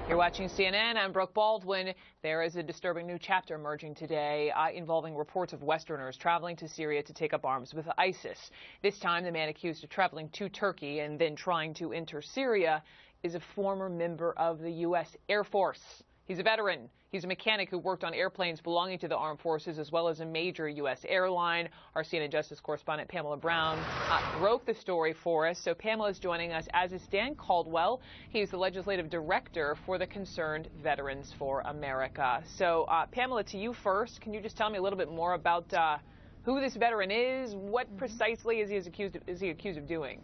You're watching CNN. I'm Brooke Baldwin. There is a disturbing new chapter emerging today involving reports of Westerners traveling to Syria to take up arms with ISIS. This time, the man accused of traveling to Turkey and then trying to enter Syria is a former member of the U.S. Air Force. He's a veteran. He's a mechanic who worked on airplanes belonging to the armed forces as well as a major U.S. airline. Our CNN Justice correspondent Pamela Brown broke the story for us. So Pamela is joining us, as is Dan Caldwell. He's the legislative director for the Concerned Veterans for America. So Pamela, to you first. Can you just tell me a little bit more about who this veteran is? What precisely is he accused of doing?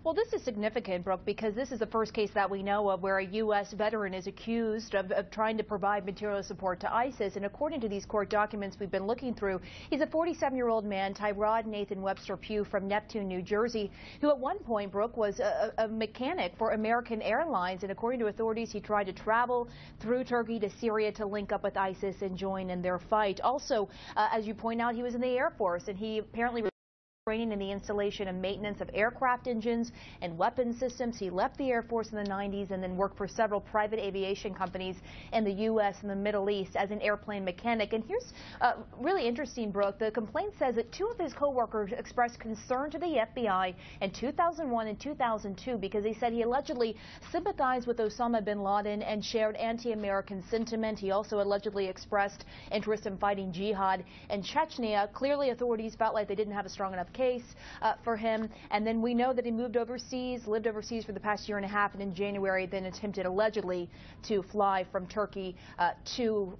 Well, this is significant, Brooke, because this is the first case that we know of where a U.S. veteran is accused of trying to provide material support to ISIS. And according to these court documents we've been looking through, he's a 47-year-old man, Tyrod Nathan Webster Pugh from Neptune, New Jersey, who at one point, Brooke, was a mechanic for American Airlines. And according to authorities, he tried to travel through Turkey to Syria to link up with ISIS and join in their fight. Also, as you point out, he was in the Air Force, and he apparently training in the installation and maintenance of aircraft engines and weapon systems. He left the Air Force in the 90s and then worked for several private aviation companies in the U.S. and the Middle East as an airplane mechanic. And here's really interesting, Brooke. The complaint says that two of his co-workers expressed concern to the FBI in 2001 and 2002 because they said he allegedly sympathized with Osama bin Laden and shared anti-American sentiment. He also allegedly expressed interest in fighting jihad in Chechnya. Clearly, authorities felt like they didn't have a strong enough case for him. And then we know that he lived overseas for the past year and a half, and in January then attempted allegedly to fly from Turkey to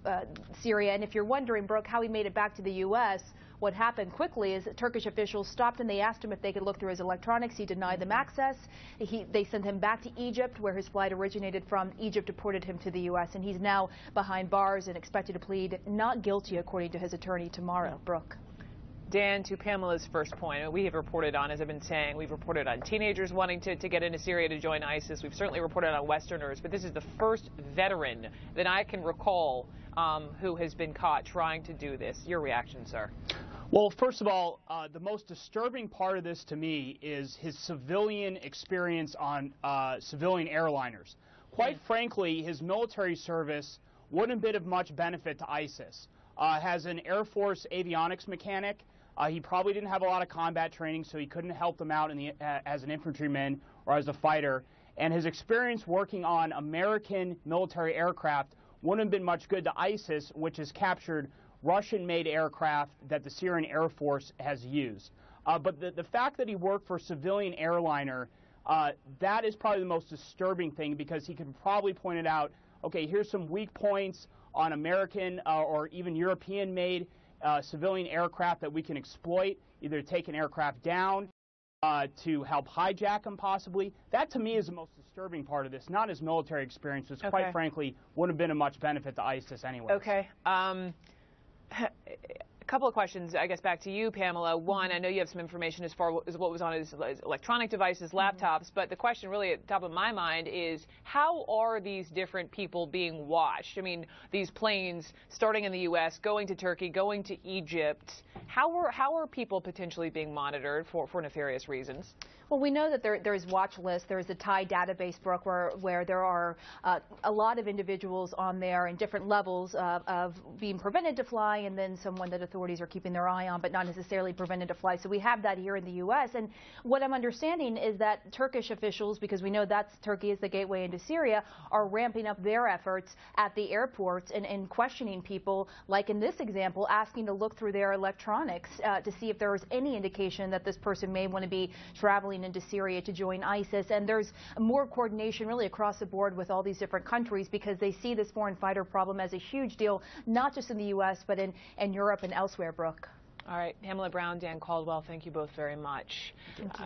Syria. And if you're wondering, Brooke, how he made it back to the U.S., what happened quickly is that Turkish officials stopped and they asked him if they could look through his electronics. He denied them access. They sent him back to Egypt, where his flight originated from. Egypt deported him to the U.S., and he's now behind bars and expected to plead not guilty, according to his attorney, tomorrow. Brooke. Dan, to Pamela's first point, we have reported on, as I've been saying, we've reported on teenagers wanting to get into Syria to join ISIS. We've certainly reported on Westerners, but this is the first veteran that I can recall who has been caught trying to do this. Your reaction, sir? Well, first of all, the most disturbing part of this to me is his civilian experience on civilian airliners. Quite frankly, his military service wouldn't have been of much benefit to ISIS. As an Air Force avionics mechanic, he probably didn't have a lot of combat training, so he couldn't help them out as an infantryman or as a fighter. And his experience working on American military aircraft wouldn't have been much good to ISIS, which has captured Russian-made aircraft that the Syrian Air Force has used. But the fact that he worked for a civilian airliner, that is probably the most disturbing thing, because he can probably point it out, okay, here's some weak points on American or even European-made civilian aircraft that we can exploit, either to take an aircraft down, to help hijack them possibly. That to me is the most disturbing part of this, not his military experience, which quite frankly wouldn't have been of much benefit to ISIS anyway. Okay. A couple of questions, I guess, back to you, Pamela. One, I know you have some information as far as what was on his electronic devices, laptops, but the question really at the top of my mind is, how are these different people being watched? I mean, these planes starting in the U.S., going to Turkey, going to Egypt, how are people potentially being monitored for nefarious reasons? Well, we know that there's watch lists. There's a Thai database, Brooke, where there are a lot of individuals on there in different levels of being prevented to fly, and then someone that authorities are keeping their eye on, but not necessarily prevented to fly. So we have that here in the U.S. And what I'm understanding is that Turkish officials, because we know Turkey is the gateway into Syria, are ramping up their efforts at the airports and questioning people, like in this example, asking to look through their electronics to see if there is any indication that this person may want to be traveling into Syria to join ISIS. And there's more coordination really across the board with all these different countries, because they see this foreign fighter problem as a huge deal, not just in the U.S., but in Europe and elsewhere, Brooke. All right, Pamela Brown, Dan Caldwell, thank you both very much. Thank you.